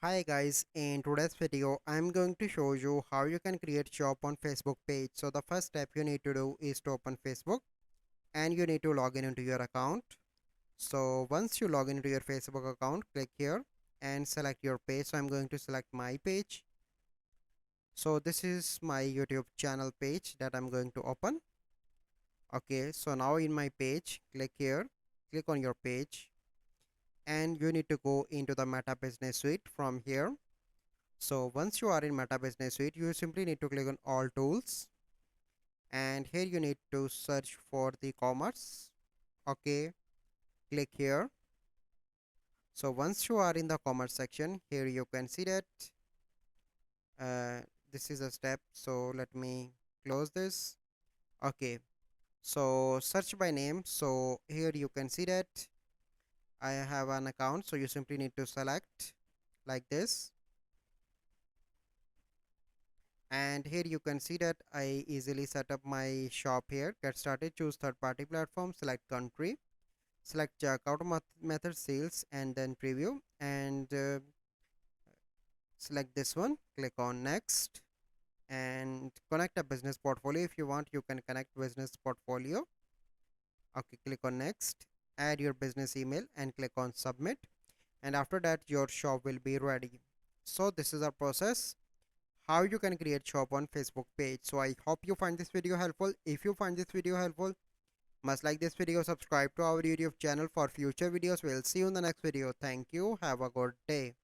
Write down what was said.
Hi guys, in today's video I'm going to show you how you can create shop on Facebook page. So the first step you need to do is to open Facebook and you need to log in into your account. So once you log in into your Facebook account, click here and select your page. So I'm going to select my page. So this is my YouTube channel page that I'm going to open. Okay, so now in my page, click here, click on your page and you need to go into the Meta Business Suite from here. So once you are in Meta Business Suite, you simply need to click on all tools and here you need to search for the commerce. Okay, click here. So once you are in the commerce section, here you can see that uh, this is a step. So let me close this. Okay, so search by name. So here you can see that I have an account. So you simply need to select like this. And here you can see that I easily set up my shop here. Get started, choose third party platform, select country, select checkout method, sales, and then preview, and select this one, click on next, and connect a business portfolio. If you want, you can connect business portfolio. Okay, click on next, add your business email and click on submit, and after that your shop will be ready. So this is our process how you can create shop on Facebook page. So I hope you find this video helpful. If you find this video helpful, must like this video, subscribe to our YouTube channel for future videos. We'll see you in the next video. Thank you. Have a good day.